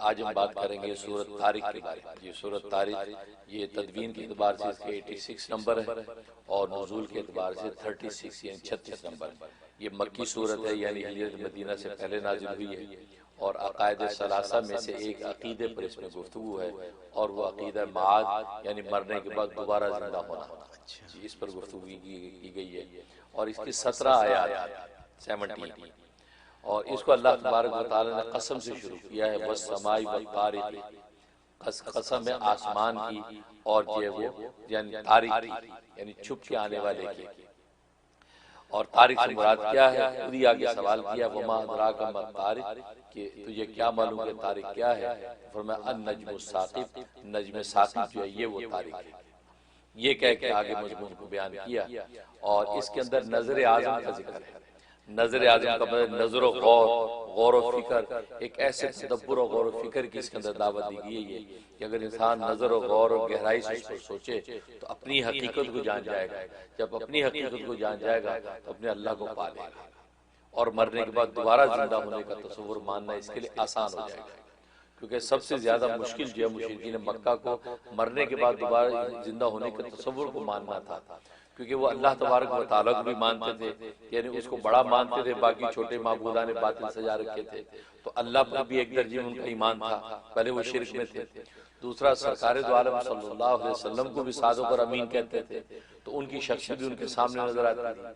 آج ہم بات کریں گے سورۃ طارق کے بارے میں۔ یہ سورۃ طارق یہ تدوین کے اعتبار سے اس کے 86 نمبر ہے اور نزول کے اعتبار سے 36 یعنی 36 نمبر ہے۔ یہ مکی سورت ہے، یعنی ہجرت مدینہ سے پہلے نازل ہوئی ہے، اور عقائد ثلاثہ میں سے ایک عقیدے پر اس میں گفتگو ہے، اور وہ عقیدہ معاد یعنی مرنے کے بعد دوبارہ زندہ ہونا، اس پر گفتگو کی گئی ہے، اور اس کی 17 آیات 17، اور اس کو اللہ تبارک و تعالی نے قسم سے شروع کیا ہے، والسماء والطارق، قسم ہے آسمان کی اور جو ہے وہ یعنی طارق کی، یعنی چھپ کے آنے والے کی۔ اور طارق سے مراد کیا ہے؟ خود ہی آگے سوال کیا، وما ادراک ما الطارق، کہ تجھے کیا معلوم کہ طارق کیا ہے؟ فرمایا النجم الثاقب، نجم ثاقب جو ہے یہ وہ طارق ہے۔ یہ کہہ کے آگے مضمون کو بیان کیا، اور اس کے اندر نظر اعظم کا ذکر ہے۔ نظر اعظم کا مطلب نظر و غور و فکر، ایک ایسے تدبر و غور و فکر کی اس کے اندر دعوت دی گئی ہے کہ اگر انسان نظر و غور و گہرائی سے اس کو سوچے تو اپنی حقیقت کو جان جائے گا۔ جب اپنی حقیقت کو جان جائے گا تو اپنے اللہ کو پا لے گا، اور مرنے کے بعد دوبارہ زندہ ہونے کا تصور ماننا اس کے لیے آسان ہو جائے گا، کیونکہ سب سے زیادہ مشکل جو ہے مشرکین مکہ کو مرنے کے بعد دوبارہ زندہ ہونے کے تصور کو ماننا تھا، کیونکہ وہ اللہ تبارک و تعالیٰ کو بھی مانتے تھے، یعنی اس کو بڑا مانتے تھے، باقی چھوٹے معبودان باطل سجا رکھے تھے، تو اللہ پر بھی ایک درجے میں ان کا ایمان تھا، پہلے وہ شرک میں تھے۔ دوسرا سرکار دو عالم صلی اللہ علیہ وسلم کو بھی صادق اور امین کہتے تھے، تو ان کی شخصیت بھی ان کے سامنے نظر آتی تھی۔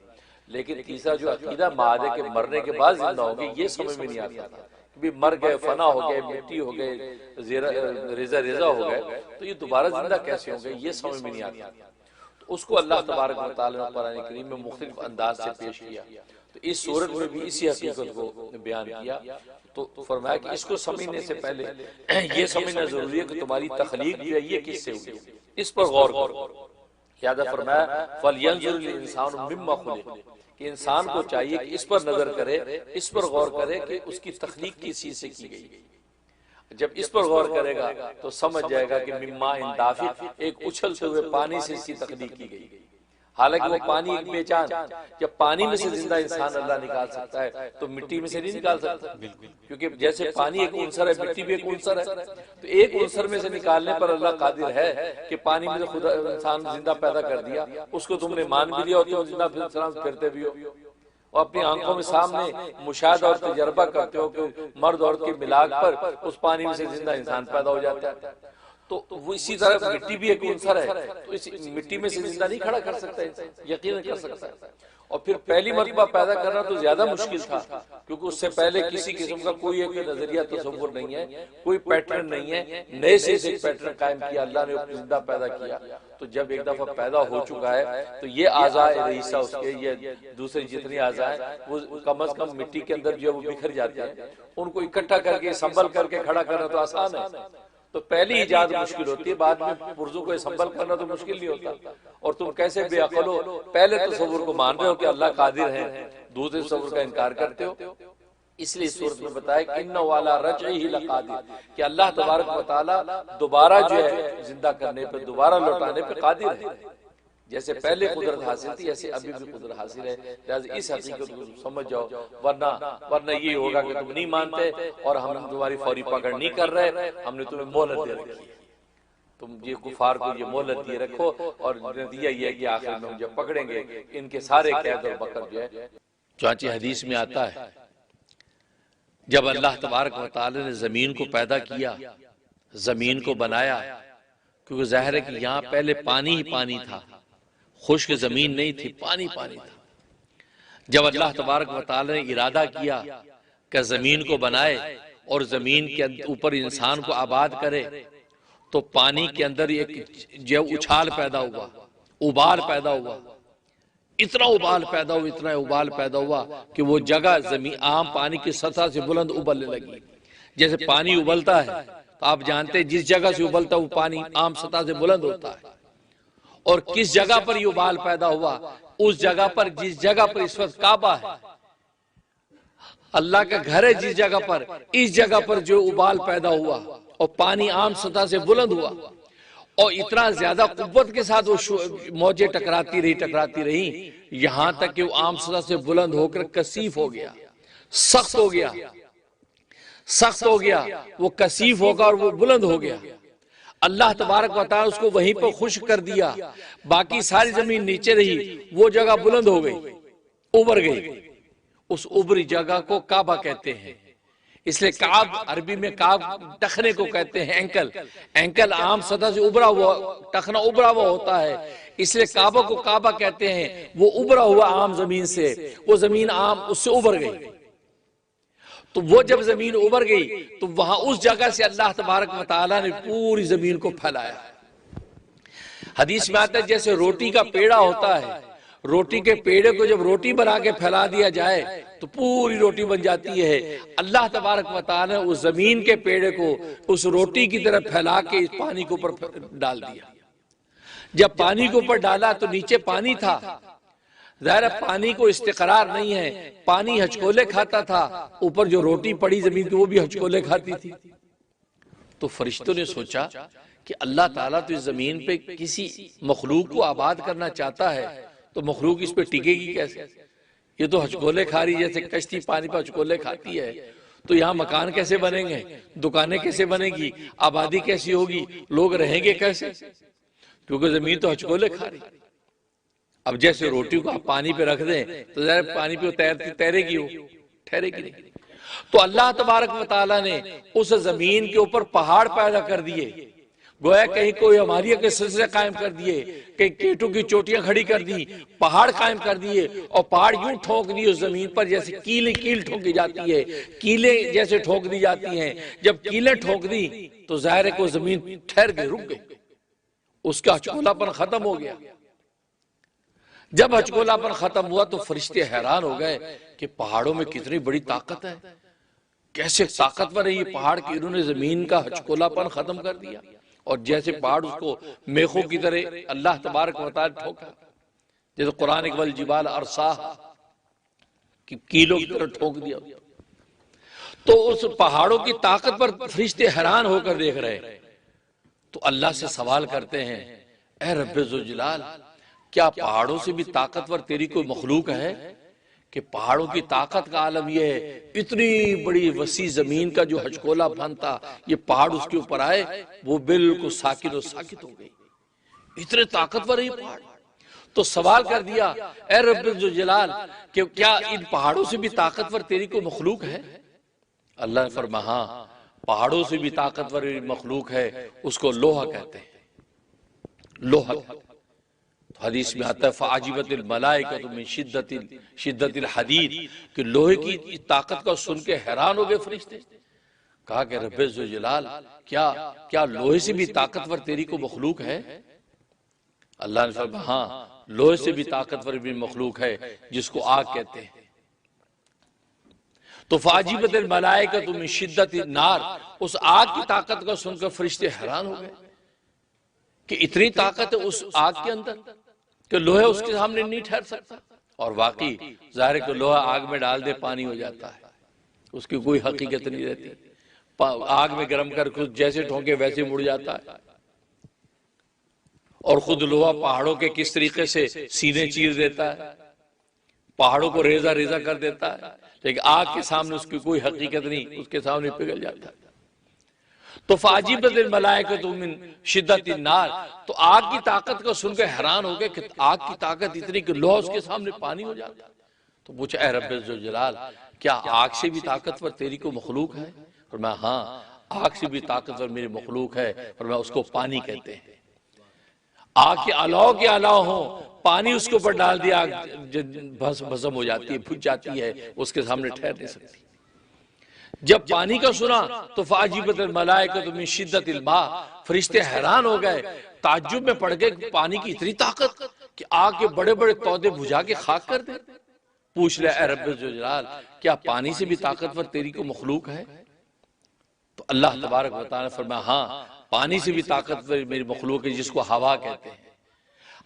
لیکن تیسرا جو عقیدہ معاد ہے کہ مرنے کے بعد زندہ ہوں گے، یہ سمجھ میں نہیں آتا تھا کہ مر گئے، فنا ہو گئے، مٹی ہو گئے، ریزہ ہو گئے، تو یہ دوبارہ زندہ کیسے ہوں گے، یہ سمجھ میں نہیں آتا۔ اس کو اللہ تبارک و تعالی نے قرآن کریم میں مختلف انداز سے پیش کیا، تو اس صورت میں بھی اسی حقیقت کو بیان کیا۔ تو فرمایا کہ اس کو سمجھنے سے پہلے یہ سمجھنا ضروری ہے کہ تمہاری تخلیق جو ہے یہ کس سے ہوئی، اس پر غور کرو۔ یاد فرمایا فَلْيَنْظُرِ الْإِنسَانُ مِمَّا خُلِقَ، کہ انسان کو چاہیے کہ اس پر نظر کرے، اس پر غور کرے کہ اس کی تخلیق کس چیز سے کی گئی۔ جب اس پر غور کرے گا تو سمجھ جائے گا کہ مما دافق، ایک اچھلتے ہوئے پانی سے اس کی تخلیق کی گئی، حالانکہ وہ پانی ایک بے جان۔ جب پانی میں سے زندہ انسان اللہ نکال سکتا ہے تو مٹی میں سے نہیں نکال سکتا، کیونکہ جیسے پانی ایک عنصر ہے، مٹی بھی ایک عنصر ہے، تو ایک عنصر میں سے نکالنے پر اللہ قادر ہے کہ پانی میں سے خدا انسان زندہ پیدا کر دیا، اس کو تم نے مان بھی لیا اور تم زندہ پھرتے بھی ہو، اور اپنی آنکھوں میں سامنے مشاہدہ اور تجربہ کرتے ہو کہ مرد عورت کے ملاق پر اس پانی میں سے زندہ انسان پیدا ہو جاتا ہے۔ تو وہ اسی طرح مٹی بھی ایک عنصر ہے، تو اس مٹی میں سے زندہ نہیں کھڑا کر سکتا انسان، یقیناً کر سکتا ہے۔ اور پھر پہلی مرتبہ پیدا کرنا تو زیادہ مشکل تھا، کیونکہ اس سے پہلے کسی قسم کا کوئی ایک نظریہ تصور نہیں ہے، کوئی پیٹرن نہیں ہے، نئے سے ایک پیٹرن قائم کیا اللہ نے، زندہ پیدا کیا۔ تو جب ایک دفعہ پیدا ہو چکا ہے تو یہ اعضاء رئیسہ اس کے، یہ دوسری جتنی اعضاء ہیں وہ کم از کم مٹی کے اندر جو ہے وہ بکھر جاتے ہیں، ان کو اکٹھا کر کے سنبھل کر کے کھڑا کرنا تو آسان ہے، تو پہلی ایجاد مشکل ہوتی ہے، بعد میں پرزوں کو سنبھل کرنا تو مشکل نہیں ہوتا۔ اور تم کیسے بے عقل ہو، پہلے تصور کو مان رہے ہو کہ اللہ قادر ہے، دوسرے تصور کا انکار کرتے ہو۔ اس لیے سورت میں بتایا کہ اِنَّهُ عَلَىٰ رَجْعِهِ لَقَادِرٌ، کہ اللہ تبارک و تعالی دوبارہ جو ہے زندہ کرنے پہ، دوبارہ لوٹانے پہ قادر ہے۔ جیسے پہلے قدرت حاصل تھی ایسے ابھی بھی قدرت حاصل ہے، لہذا اس حقیقت کو سمجھ جاؤ، ورنہ یہ ہوگا کہ تم نہیں مانتے اور ہم تمہاری فوری پکڑ نہیں کر رہے، ہم نے تمہیں مہلت دے رکھی ہے، تم یہ کفار کو یہ مہلت دیے رکھو، اور نتیجہ یہ ہے کہ آخر میں ہم جب پکڑیں گے ان کے سارے قید اور بکر جو ہے۔ چنانچہ حدیث میں آتا ہے جب اللہ تبارک و تعالی نے زمین کو پیدا کیا، زمین کو بنایا، کیونکہ ظاہر ہے کہ یہاں پہلے پانی ہی پانی تھا، خشک زمین نہیں تھی، پانی پانی تھا۔ جب اللہ تبارک و تعالی نے ارادہ کیا کہ زمین کو بنائے اور زمین کے اوپر انسان کو آباد کرے، تو پانی کے اندر ایک جو اچھال پیدا ہوا، ابال پیدا ہوا، اتنا ابال پیدا ہوا کہ وہ جگہ زمین عام پانی کی سطح سے بلند ابلنے لگی۔ جیسے پانی ابلتا ہے تو آپ جانتے ہیں جس جگہ سے ابلتا ہے وہ پانی عام سطح سے بلند ہوتا ہے، اور کس جگہ پر یہ ابال پیدا ہوا، اس جگہ پر جس جگہ پر اس وقت کعبہ ہے، اللہ کا گھر ہے جس جگہ پر، اس جگہ پر جو ابال پیدا ہوا اور پانی عام سطح سے بلند ہوا، اور اتنا زیادہ قوت کے ساتھ وہ موجیں ٹکراتی رہی یہاں تک کہ وہ عام سطح سے بلند ہو کر کثیف ہو گیا، سخت ہو گیا۔ سخت ہو گیا، وہ کثیف ہو گیا اور وہ بلند ہو گیا۔ اللہ تبارک و تعالی اس کو وہیں پر خشک کر دیا، باقی ساری زمین نیچے رہی، وہ جگہ بلند ہو گئی، ابھر گئی۔ اس ابری جگہ کو کعبہ کہتے ہیں۔ اس لیے کعب عربی میں کعب ٹخنے کو کہتے ہیں، اینکل۔ اینکل عام سطح سے ابھرا ہوا، ٹخنا ابھرا ہوا ہوتا ہے، اس لیے کعبہ کو کعبہ کہتے ہیں۔ وہ ابھرا ہوا عام زمین سے، وہ زمین عام اس سے ابھر گئی۔ تو وہ جب زمین ابھر گئی تو وہاں اس جگہ سے اللہ تبارک و تعالیٰ نے پوری زمین کو پھیلایا۔ حدیث میں آتا ہے جیسے روٹی کا پیڑا ہوتا ہے، روٹی کے پیڑے کو جب روٹی بنا کے پھیلا دیا جائے تو پوری روٹی بن جاتی ہے۔ اللہ تبارک و تعالیٰ نے اس زمین کے پیڑے کو اس روٹی کی طرح پھیلا کے اس پانی کے اوپر ڈال دیا۔ جب پانی کے اوپر ڈالا تو نیچے پانی تھا، ظاہر پانی کو استقرار نہیں ہے، پانی ہچکولے کھاتا تھا، اوپر جو روٹی پڑی زمین کی وہ بھی ہچکولے کھاتی تھی۔ تو فرشتوں نے سوچا کہ اللہ تعالیٰ تو اس زمین پہ کسی مخلوق کو آباد کرنا چاہتا ہے تو مخلوق اس پہ ٹکے گی کیسے؟ یہ تو ہچکولے کھا رہی، جیسے کشتی پانی پہ ہچکولے کھاتی ہے، تو یہاں مکان کیسے بنیں گے، دکانیں کیسے بنیں گی، آبادی کیسی ہوگی، لوگ رہیں گے کیسے؟ کیونکہ زمین تو ہچکولے کھا رہی۔ اب جیسے روٹی کو آپ پانی پہ رکھ دیں تو ظاہر پانی پہ تیرے گی، وہ ٹھہرے گی نہیں۔ تو اللہ تبارک و تعالیٰ نے اس زمین کے اوپر پہاڑ پیدا کر دیے، گویا کہیں کوئی ہماری کے سلسلے قائم کر دیے، کہیں کیٹوں کی چوٹیاں کھڑی کر دی، پہاڑ قائم کر دیے، اور پہاڑ یوں ٹھونک دیے اس زمین پر جیسے کیل ٹھونکی جاتی ہے، کیلیں جیسے ٹھونک دی جاتی ہیں۔ جب کیلیں ٹھونک دی تو ظاہر ہے کہ زمین ٹھہر گئی، رک گئی، اس کا ہچکولا پن ختم ہو گیا۔ جب ہچکولا پن ختم ہوا تو فرشتے حیران ہو گئے کہ پہاڑوں میں کتنی بڑی طاقت ہے، کیسے طاقتور ہے یہ پہاڑ کہ انہوں نے زمین کا ہچکولا پن ختم کر دیا، اور جیسے پہاڑ اس کو میخوں کی طرح اللہ تبارک و تعالی ٹھوکا، جیسے قرآن کے والجبال ارساہا کہ کیلوں کی طرح ٹھوک دیا۔ تو اس پہاڑوں کی طاقت پر فرشتے حیران ہو کر دیکھ رہے، تو اللہ سے سوال کرتے ہیں، اے رب ذوالجلال، کیا پہاڑوں سے بھی طاقتور تیری کوئی مخلوق ہے؟ کہ پہاڑوں کی طاقت کا عالم یہ ہے، اتنی بڑی وسیع زمین کا جو ہچکولا پن تھا، یہ پہاڑ اس کے اوپر آئے، وہ بالکل ساکن و ساکت ہو گئی، اتنے طاقتور ہے یہ پہاڑ۔ تو سوال کر دیا، اے رب ذوالجلال، کہ کیا ان پہاڑوں سے بھی طاقتور تیری کوئی مخلوق ہے؟ اللہ نے فرمایا ہاں، پہاڑوں سے بھی طاقتور مخلوق ہے، اس کو لوہا کہتے ہیں، لوہا۔ حدیث میں آتا ہے فَعَجِبَتِ الْمَلَائِكَةُ مِنْ شِدَّةِ الْحَدِيدِ کہ لوہے کی طاقت کا سن کے حیران ہو گئے فرشتے۔ کہا کہ رب ذوالجلال، کیا لوہے سے بھی طاقتور تیری کو مخلوق ہے؟ اللہ نے فرمایا ہاں، لوہے سے بھی طاقتور بھی مخلوق ہے جس کو آگ کہتے ہیں۔ تو فَعَجِبَتِ الْمَلَائِكَةُ مِنْ شِدَّةِ النَّارِ اس آگ کی طاقت کا سن کر فرشتے حیران ہو گئے کہ اتنی طاقت ہے اس آگ کے اندر کہ لوہے اس کے سامنے نہیں ٹھہر سکتا۔ اور واقعی ظاہر ہے کہ لوہا آگ میں ڈال دے پانی ہو جاتا ہے، اس کی کوئی حقیقت نہیں رہتی، آگ میں گرم کر خود جیسے ٹھونکے ویسے مڑ جاتا ہے۔ اور خود لوہا پہاڑوں کے کس طریقے سے سینے چیر دیتا ہے، پہاڑوں کو ریزہ ریزہ کر دیتا ہے، لیکن آگ کے سامنے اس کی کوئی حقیقت نہیں، اس کے سامنے پگھل جاتا ہے۔ تو فَعَجِبَتِ الْمَلَائِكَةُ مِنْ شِدَّةِ النَّارِ تو آگ کی طاقت کو سن کے حیران ہو گئے کہ آگ کی طاقت اتنی کہ لوہا اس کے سامنے پانی ہو جاتا۔ تو پوچھا اے رب ذوالجلال، کیا آگ سے بھی طاقتور تیری کو مخلوق ہے؟ فرمایا ہاں، آگ سے بھی طاقتور میری مخلوق ہے، فرمایا اس کو پانی کہتے ہیں۔ آگ کے علاوہ ہوں، پانی اس کے اوپر ڈال دیا، آگ بھسم ہو جاتی ہے، بھج جاتی ہے، اس کے سامنے ٹھہر نہیں سکتی۔ جب پانی کا سنا تو فَعَجِبَتِ الْمَلَائِكَةُ مِنْ شِدَّةِ الْمَاءِ فرشتے حیران ہو گئے، تعجب میں پڑ گئے کہ پانی کی اتنی طاقت کہ آگ کے بڑے بڑے تودے بجھا کے خاک کر دے۔ پوچھ لیا اے رب ذوالجلال، کیا پانی سے بھی طاقتور تیری کو مخلوق ہے؟ تو اللہ تبارک و تعالیٰ نے فرمایا ہاں، پانی سے بھی طاقتور میری مخلوق ہے جس کو ہوا کہتے ہیں۔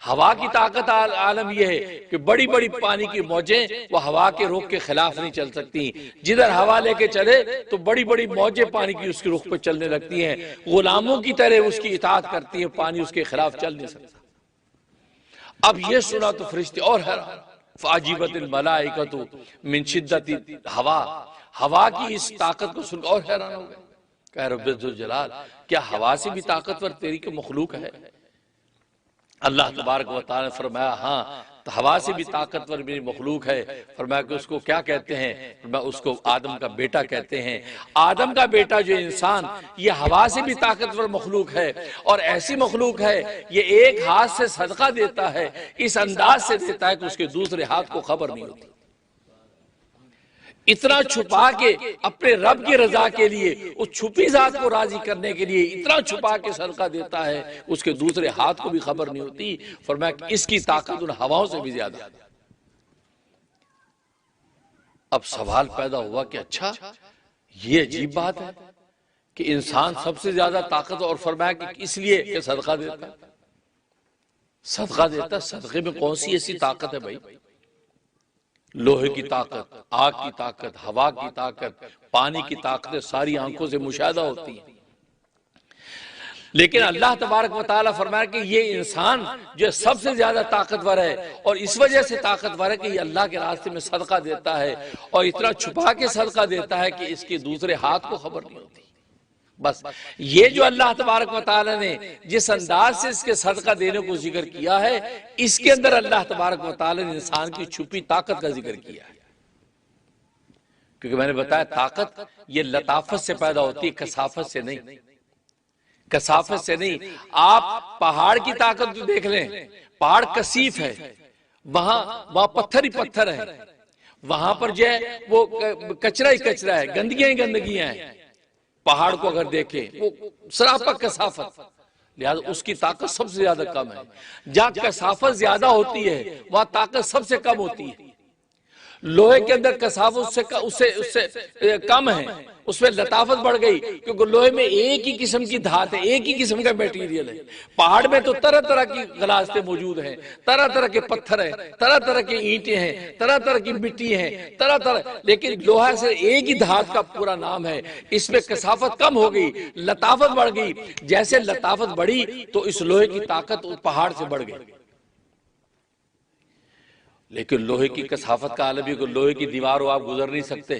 ہوا کی طاقت عالم یہ ہے کہ بڑی بڑی پانی کی موجیں وہ ہوا کے رخ کے خلاف نہیں چل سکتی، جدھر ہوا لے کے چلے تو بڑی بڑی موجیں پانی کی اس کے رخ پہ چلنے لگتی ہیں، غلاموں کی طرح اس کی اطاعت کرتی ہیں، پانی اس کے خلاف چل نہیں سکتا۔ اب یہ سنا تو فرشتے اور حیران، فَعَجِبَتِ الْمَلَائِكَةُ مِنْ شِدَّةِ الْهَوَىٰ ہوا کی اس طاقت کو سن اور حیران ہو گئے، کہ رب ذوالجلال کیا ہوا سے بھی طاقتور تیری کی مخلوق ہے؟ اللہ تبارک و تعالی نے فرمایا ہاں ہوا سے بھی طاقتور میری مخلوق ہے۔ فرمایا کہ اس کو کیا کہتے ہیں؟ فرمایا اس کو آدم کا بیٹا کہتے ہیں۔ آدم کا بیٹا جو انسان، یہ ہوا سے بھی طاقتور مخلوق ہے، اور ایسی مخلوق ہے یہ ایک ہاتھ سے صدقہ دیتا ہے، اس انداز سے دیتا ہے کہ اس کے دوسرے ہاتھ کو خبر نہیں ہوتی۔ اتنا چھپا کے اپنے رب کی رضا کے لیے، اس چھپی ذات کو راضی کرنے کے لیے اتنا چھپا کے صدقہ دیتا ہے، اس کے دوسرے ہاتھ کو بھی خبر نہیں ہوتی۔ فرمایا کہ اس کی طاقت ان ہواؤں سے بھی زیادہ۔ اب سوال پیدا ہوا کہ اچھا یہ عجیب بات ہے کہ انسان سب سے زیادہ طاقت، اور فرمایا کہ اس لیے کہ صدقہ دیتا ہے۔ صدقہ دیتا ہے، صدقے میں کون سی ایسی طاقت ہے بھائی؟ لوہے کی طاقت، آگ کی طاقت، ہوا کی طاقت، پانی کی طاقتیں ساری آنکھوں سے مشاہدہ ہوتی ہیں، لیکن اللہ تبارک و تعالیٰ فرمایا کہ یہ انسان جو سب سے زیادہ طاقتور ہے، اور اس وجہ سے طاقتور ہے کہ یہ اللہ کے راستے میں صدقہ دیتا ہے، اور اتنا چھپا کے صدقہ دیتا ہے کہ اس کے دوسرے ہاتھ کو خبر نہیں ہوتی۔ بس یہ جو اللہ تبارک و تعالیٰ نے جس انداز سے اس کے صدقہ دینے کو ذکر کیا ہے، اس کے اندر اللہ تبارک و تعالیٰ نے انسان کی چھپی طاقت کا ذکر کیا ہے۔ کیونکہ میں نے بتایا طاقت یہ لطافت سے پیدا ہوتی ہے، کثافت سے نہیں، کثافت سے نہیں۔ آپ پہاڑ کی طاقت تو دیکھ لیں، پہاڑ کثیف ہے، وہاں پتھر ہی پتھر ہے، وہاں پر جو ہے وہ کچرا ہی کچرا ہے، گندگیاں ہی گندگیاں ہیں۔ پہاڑ کو اگر دیکھیں وہ سراپا کثافت، لہذا اس کی طاقت سب سے زیادہ کم ہے۔ جہاں کثافت زیادہ ہوتی ہے وہاں طاقت سب سے کم ہوتی ہے۔ لوہے کے اندر کثافت اس سے کم ہے، اس میں لطافت بڑھ گئی، کیونکہ لوہے میں ایک ہی قسم کی دھات ہے، ایک ہی قسم کا میٹیریل ہے۔ پہاڑ میں تو طرح طرح کی غلازتیں موجود ہیں، طرح طرح کے پتھر ہیں، طرح طرح کی اینٹیں ہیں، طرح طرح کی مٹی ہیں، طرح طرح، لیکن لوہا سے ایک ہی دھات کا پورا نام ہے۔ اس میں کثافت کم ہو گئی، لطافت بڑھ گئی۔ جیسے لطافت بڑھی تو اس لوہے کی طاقت پہاڑ سے بڑھ گئی۔ لیکن لوہے کی کثافت کا عالم ہے کہ لوہے کی دیوار آپ گزر نہیں سکتے،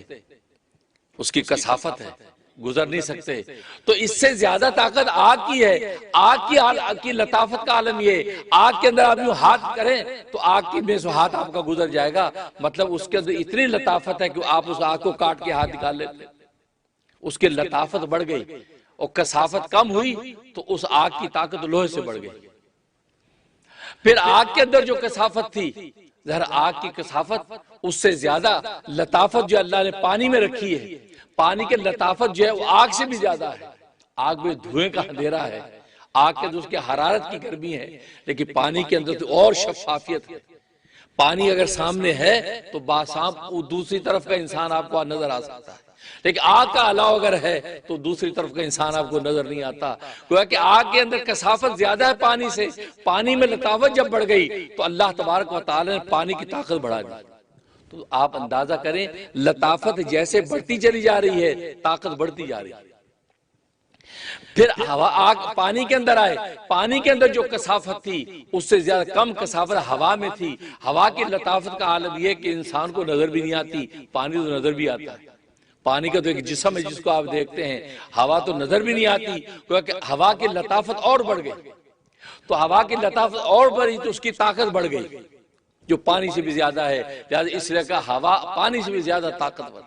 اس کی کثافت ہے، گزر نہیں سکتے۔ تو اس سے زیادہ طاقت آگ کی ہے۔ آگ کی لطافت کا عالم یہ، آگ کے اندر آپ یوں ہاتھ کریں تو آگ کی میں سے ہاتھ آپ کا گزر جائے گا، مطلب اس کے اندر اتنی لطافت ہے کہ آپ اس آگ کو کاٹ کے ہاتھ نکال لیتے۔ اس کی لطافت بڑھ گئی اور کثافت کم ہوئی تو اس آگ کی طاقت لوہے سے بڑھ گئی۔ پھر آگ کے اندر جو کثافت تھی، ظاہر آگ کی کثافت اس سے زیادہ لطافت جو اللہ نے پانی میں رکھی ہے، پانی کے لطافت جو ہے وہ آگ سے بھی زیادہ ہے۔ آگ میں دھوئیں کا اندھیرا ہے، آگ کے اندر اس کی حرارت کی گرمی ہے، لیکن پانی کے اندر تو اور شفافیت ہے۔ پانی اگر سامنے ہے تو دوسری طرف کا انسان آپ کو نظر آ سکتا ہے، لیکن آگ کا علاوہ اگر ہے تو دوسری طرف کا انسان آپ کو نظر نہیں آتا۔ گویا کہ آگ کے اندر کثافت زیادہ ہے پانی سے، پانی میں لطافت جب بڑھ گئی تو اللہ تبارک و تعالی نے پانی کی طاقت بڑھا دی۔ تو آپ اندازہ کریں لطافت جیسے بڑھتی چلی جا رہی ہے، طاقت بڑھتی جا رہی ہے۔ پھر آگ پانی کے اندر آئے، پانی کے اندر جو کثافت تھی اس سے زیادہ کم کثافت ہوا میں تھی۔ ہوا کی لطافت کا عالم یہ کہ انسان کو نظر بھی نہیں آتی، پانی تو نظر بھی آتا ہے۔ پانی کا تو ایک جسم ہے جس کو آپ دیکھتے ہیں، ہوا تو نظر بھی نہیں آتی، کیونکہ ہوا کی لطافت اور بڑھ گئی۔ تو ہوا کی لطافت اور بڑھی تو اس کی طاقت بڑھ گئی جو پانی سے بھی زیادہ ہے، لہذا اس لیے کہا ہوا پانی سے بھی زیادہ طاقتور۔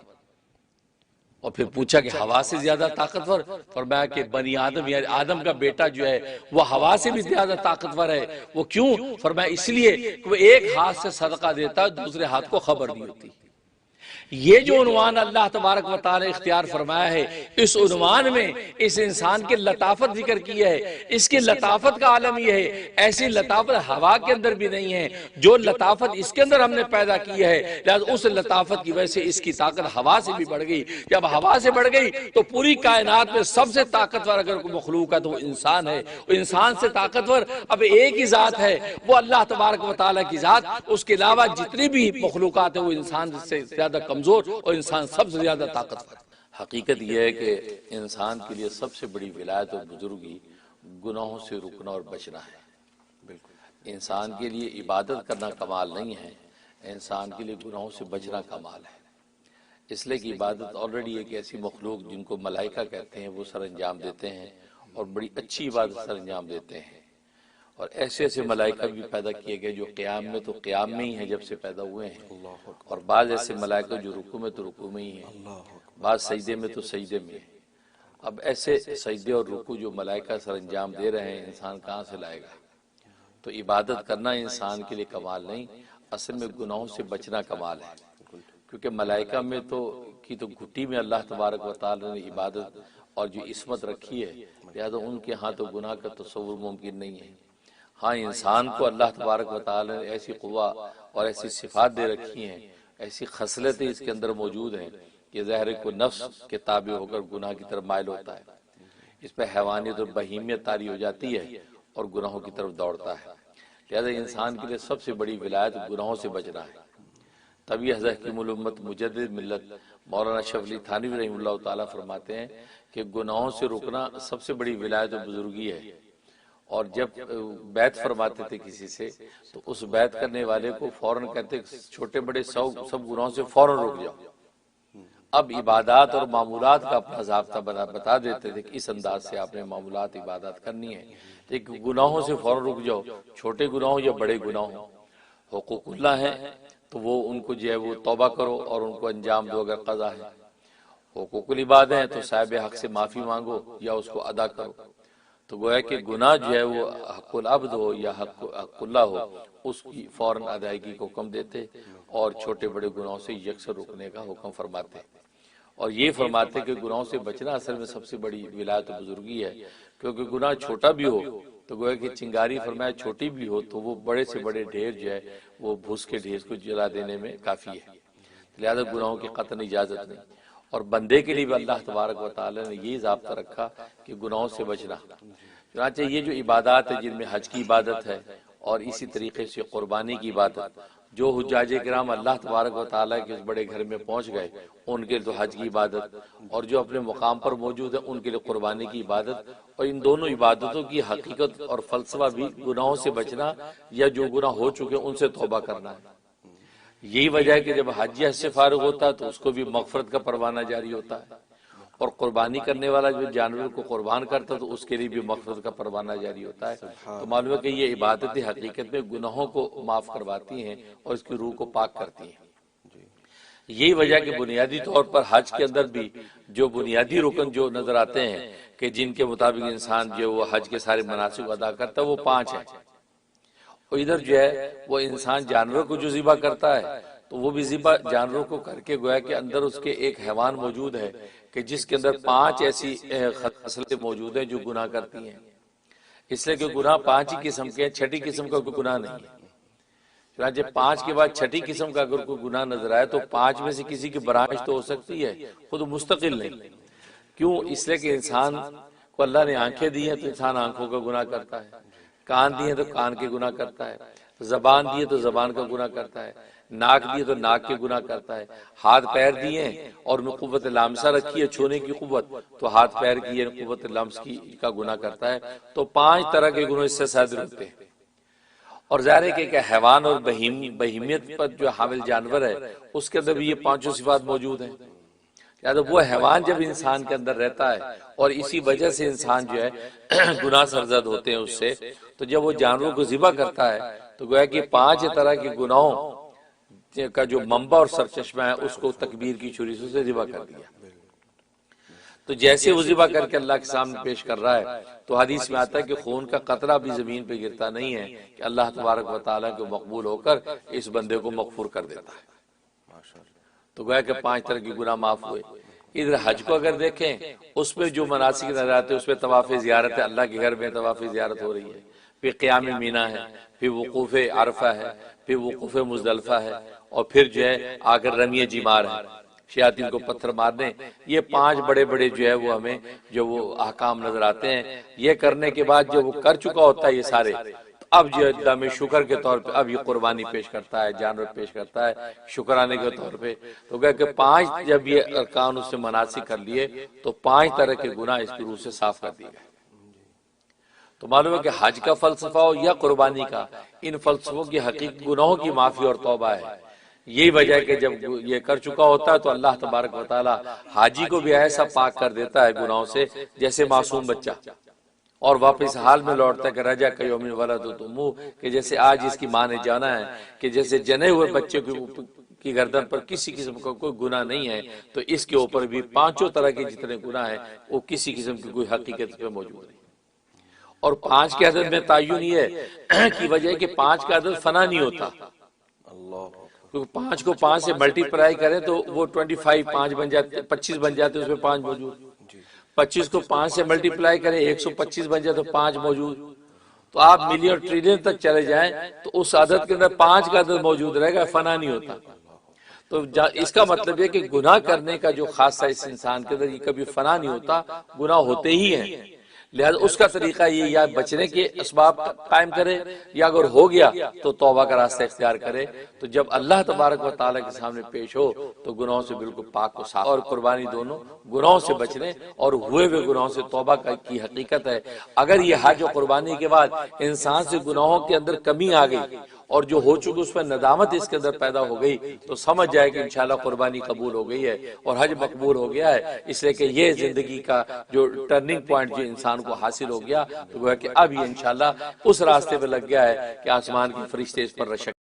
اور پھر پوچھا کہ ہوا سے زیادہ طاقتور؟ فرمایا کہ بنی آدم یعنی آدم کا بیٹا جو ہے وہ ہوا سے بھی زیادہ طاقتور ہے۔ وہ کیوں؟ فرمایا اس لیے کہ وہ ایک ہاتھ سے صدقہ دیتا دوسرے ہاتھ کو خبر نہیں ہوتی۔ یہ جو عنوان اللہ تبارک و تعالی اختیار فرمایا ہے، اس عنوان میں اس انسان کے لطافت ذکر کی ہے۔ اس کی لطافت کا عالم یہ ہے، ایسی لطافت ہوا کے اندر بھی نہیں ہے جو لطافت اس کے اندر ہم نے پیدا کی ہے، لہذا اس لطافت کی وجہ سے اس کی طاقت ہوا سے بھی بڑھ گئی۔ جب ہوا سے بڑھ گئی تو پوری کائنات میں سب سے طاقتور اگر کوئی مخلوق ہے تو وہ انسان ہے۔ وہ انسان سے طاقتور اب ایک ہی ذات ہے، وہ اللہ تبارک و تعالی کی ذات۔ اس کے علاوہ جتنی بھی مخلوقات ہیں وہ انسان سے زیادہ کمزور اور انسان سب سے زیادہ طاقتور۔ حقیقت یہ ہے کہ انسان کے لیے سب سے بڑی ولایت اور بزرگی گناہوں سے رکنا اور بچنا ہے۔ بالکل انسان کے لیے عبادت کرنا کمال نہیں ہے، انسان کے لیے گناہوں سے بچنا کمال ہے۔ اس لیے کہ عبادت آلریڈی ایک ایسی مخلوق جن کو ملائکہ کہتے ہیں وہ سر انجام دیتے ہیں اور بڑی اچھی عبادت سر انجام دیتے ہیں، اور ایسے ایسے ملائکہ بھی پیدا کیے گئے جو قیام میں تو قیام میں ہی ہیں جب سے پیدا ہوئے ہیں، اور بعض ایسے ملائکہ جو رکوع میں تو رکوع میں ہی ہیں، بعض سجدے میں تو سجدے میں ہیں۔ اب ایسے سجدے اور رکوع جو ملائکہ سر انجام دے رہے ہیں، انسان کہاں سے لائے گا؟ تو عبادت کرنا انسان کے لیے کمال نہیں، اصل میں گناہوں سے بچنا کمال ہے، کیونکہ ملائکہ میں تو گھٹی میں اللہ تبارک و تعالی نے عبادت اور جو عصمت رکھی ہے، لہذا ان کے ہاں تو گناہ کا تصور ممکن نہیں ہے۔ ہاں انسان کو اللہ تبارک و تعالی نے ایسی قوہ اور ایسی صفات دے رکھی ہیں، ایسی خصلتیں اس کے اندر موجود ہیں کہ ظاہر کو نفس کے تابع ہو کر گناہ کی طرف مائل ہوتا ہے، اس پہ حیوانیت اور بہیمیت طاری ہو جاتی ہے اور گناہوں کی طرف دوڑتا ہے۔ لہذا انسان کے لیے سب سے بڑی ولایت گناہوں سے بچنا ہے۔ تبھی حضرت حکیم الامت مجدد ملت مولانا اشرف علی تھانوی رحمہ اللہ تعالیٰ فرماتے ہیں کہ گناہوں سے رکنا سب سے بڑی ولایت و بزرگی ہے، اور جب بیعت فرماتے تھے کسی سے تو اس بیعت کرنے والے کو فوراً کہتے چھوٹے بڑے سب گناہوں سے فوراً رک جاؤ۔ اب عبادات اور معمولات کا اپنا ضابطہ بتا دیتے تھے کہ اس انداز سے آپ نے معمولات عبادات کرنی ہے، لیکن گناہوں سے فوراً رک جاؤ، چھوٹے گناہوں یا بڑے گناہوں۔ حقوق اللہ ہیں تو وہ ان کو جو ہے وہ توبہ کرو اور ان کو انجام دو اگر قضا ہے، حقوق العباد ہیں تو صاحب حق سے معافی مانگو یا اس کو ادا کرو۔ تو گویا کہ گناہ جو ہے وہ حق العبد ہو یا حق اللہ ہو، اس کی فوراً ادائیگی کو حکم دیتے اور چھوٹے بڑے گناہوں سے یکسر رکنے کا حکم فرماتے، اور یہ فرماتے کہ گناہوں سے بچنا اصل میں سب سے بڑی ولایت و بزرگی ہے، کیونکہ گناہ چھوٹا بھی ہو تو گویا کہ چنگاری فرمایا چھوٹی بھی ہو تو وہ بڑے سے بڑے ڈھیر جو ہے وہ بھوس کے ڈھیر کو جلا دینے میں کافی ہے، لہذا گناہوں کی قطعاً اجازت نہیں۔ اور بندے کے لیے بھی اللہ تبارک و تعالی نے یہ ضابطہ رکھا کہ گناہوں سے بچنا۔ چنانچہ یہ جو عبادات ہے جن میں حج کی عبادت ہے اور اسی طریقے سے قربانی کی عبادت، جو حجاج کرام اللہ تبارک و تعالیٰ کے اس بڑے گھر میں پہنچ گئے ان کے لیے تو حج کی عبادت، اور جو اپنے مقام پر موجود ہے ان کے لیے قربانی کی عبادت، اور ان دونوں عبادتوں کی حقیقت اور فلسفہ بھی گناہوں سے بچنا یا جو گناہ ہو چکے ان سے توبہ کرنا ہے۔ یہی وجہ ہے کہ جب حج سے فارغ ہوتا ہے تو اس کو بھی مغفرت کا پروانہ جاری ہوتا ہے، اور قربانی کرنے والا جو جانور کو قربان کرتا ہے تو اس کے لیے بھی مغفرت کا پروانہ جاری ہوتا ہے۔ تو معلوم ہے کہ یہ عبادت حقیقت میں گناہوں کو معاف کرواتی ہیں اور اس کی روح کو پاک کرتی ہیں۔ یہی وجہ کہ بنیادی طور پر حج کے اندر بھی جو بنیادی رکن جو نظر آتے ہیں کہ جن کے مطابق انسان جو وہ حج کے سارے مناسک ادا کرتا ہے وہ 5 ہیں، اور ادھر جو ہے وہ انسان جانور کو جو ذبح کرتا ہے تو وہ بھی ذبح جانوروں کو کر کے گویا کہ اندر اس کے ایک حیوان موجود ہے کہ جس کے اندر 5 ایسی خصلتیں موجود ہیں جو گناہ کرتی ہیں، اس لیے کہ گناہ 5 ہی قسم کے ہیں، 6ٹھی قسم کا کوئی گناہ نہیں ہے۔ چنانچہ 5 کے بعد 6ٹھی قسم کا اگر کوئی گناہ نظر آئے تو 5 میں سے کسی کی برانچ تو ہو سکتی ہے، خود مستقل نہیں۔ کیوں؟ اس لیے کہ انسان کو اللہ نے آنکھیں دی ہیں تو انسان آنکھوں کا گناہ کرتا ہے، کان دیے تو کان کے گناہ کرتا ہے، زبان دیے تو زبان کا گناہ کرتا ہے، ناک دیے تو ناک کے گناہ کرتا ہے، ہاتھ پیر دیے اور ان قوت لامسہ رکھی ہے چھونے کی قوت تو ہاتھ پیر کی قوت لمس کی کا گناہ کرتا ہے۔ تو 5 طرح کے گناہ اس سے صادر ہوتے ہیں، اور ظاہر ہے کہ حیوان اور بہیمیت پر جو حامل جانور ہے اس کے اندر بھی یہ 5 صفات موجود ہیں، لہذا وہ حیوان جب انسان کے اندر رہتا ہے اور اسی وجہ سے انسان جو ہے گناہ سرزد ہوتے ہیں اس سے، تو جب وہ جانوروں کو ذبح کرتا ہے تو گویا کہ 5 طرح کے گناہوں کا جو منبع اور سرچشمہ ہے اس کو تکبیر کی چھری سے ذبح کر دیا۔ تو جیسے وہ ذبح کر کے اللہ کے سامنے پیش کر رہا ہے تو حدیث میں آتا ہے کہ خون کا قطرہ بھی زمین پہ گرتا نہیں ہے کہ اللہ تبارک و تعالیٰ کو مقبول ہو کر اس بندے کو مغفور کر دیتا ہے۔ تو گویا کہ 5 طرح کے گناہ معاف ہوئے۔ ادھر حج کو اگر دیکھیں اس میں جو مناسک نظر آتے ہیں اس میں طواف زیارت ہے، اللہ کے گھر میں طواف زیارت ہو رہی ہے، پھر قیام مینا ہے، پھر وقوف عرفہ ہے، پھر وقوف مزدلفہ ہے، اور پھر جو ہے آ کر رمی جمار ہے، شیاطین کو پتھر مارنے۔ یہ 5 بڑے بڑے جو ہے وہ ہمیں جو وہ احکام نظر آتے ہیں۔ یہ کرنے کے بعد جو وہ کر چکا ہوتا ہے یہ سارے، اب جو دم شکر کے طور پہ اب یہ قربانی پیش کرتا ہے، جانور پیش کرتا ہے شکرانے کے طور پہ۔ تو کہا کہ 5 جب یہ ارکان اس سے مناسک کر لیے تو 5 طرح کے گناہ اس کی روح سے صاف کر دیے گئے۔ تو معلوم ہے کہ حج کا فلسفہ ہو یا قربانی کا، ان فلسفوں کی حقیقی گناہوں کی معافی اور توبہ ہے، یہی وجہ ہے کہ جب یہ کر چکا ہوتا ہے تو اللہ تبارک و تعالی حاجی کو بھی ایسا پاک کر دیتا ہے گناہوں سے جیسے معصوم بچہ، اور واپس حال میں لوٹتا ہے کہ رجا کا یوم ولدت امہ، کہ جیسے آج اس کی ماں نے جانا ہے کہ جیسے جنے ہوئے بچے کی گردن پر کسی قسم کا کوئی گناہ نہیں ہے، تو اس کے اوپر بھی پانچوں طرح کے جتنے گناہ ہیں وہ کسی قسم کی کوئی حقیقت پہ موجود نہیں۔ اور 5 کے عدد میں تعین یہ ہے کی وجہ ہے کہ 5 کا عدد فنا نہیں ہوتا، کیونکہ 5 کو 5 سے ملٹی پلائی کریں تو وہ 25 5 بن جاتے، 25 بن جاتے، اس میں 5 موجود۔ 25 کو 5 سے ملٹی پلائی کریں 125 بن جائے تو 5 موجود۔ تو آپ ملین ٹریلین تک چلے جائیں تو اس عدد کے اندر 5 کا عدد موجود رہے گا، فنا نہیں ہوتا۔ تو اس کا مطلب یہ کہ گناہ کرنے کا جو خاصہ اس انسان کے اندر یہ کبھی فنا نہیں ہوتا، گناہ ہوتے ہی ہیں، لہذا اس کا طریقہ یہ یا بچنے کے اسباب قائم کرے، یا اگر ہو گیا تو توبہ کا راستہ اختیار کرے۔ تو جب اللہ تبارک و تعالیٰ کے سامنے پیش ہو تو گناہوں سے بالکل پاک و صاف، اور قربانی دونوں گناہوں سے بچنے اور ہوئے ہوئے گناہوں سے توبہ کی حقیقت ہے۔ اگر یہ حج و قربانی کے بعد انسان سے گناہوں کے اندر کمی آ گئی اور جو ہو چکے اس پر ندامت اس کے اندر پیدا ہو گئی تو سمجھ جائے کہ انشاءاللہ قربانی قبول ہو گئی ہے اور حج مقبول ہو گیا ہے، اس لیے کہ یہ زندگی کا جو ٹرننگ پوائنٹ جو انسان کو حاصل ہو گیا تو گویا کہ اب یہ انشاءاللہ اس راستے پہ لگ گیا ہے کہ آسمان کے فرشتے اس پر رشک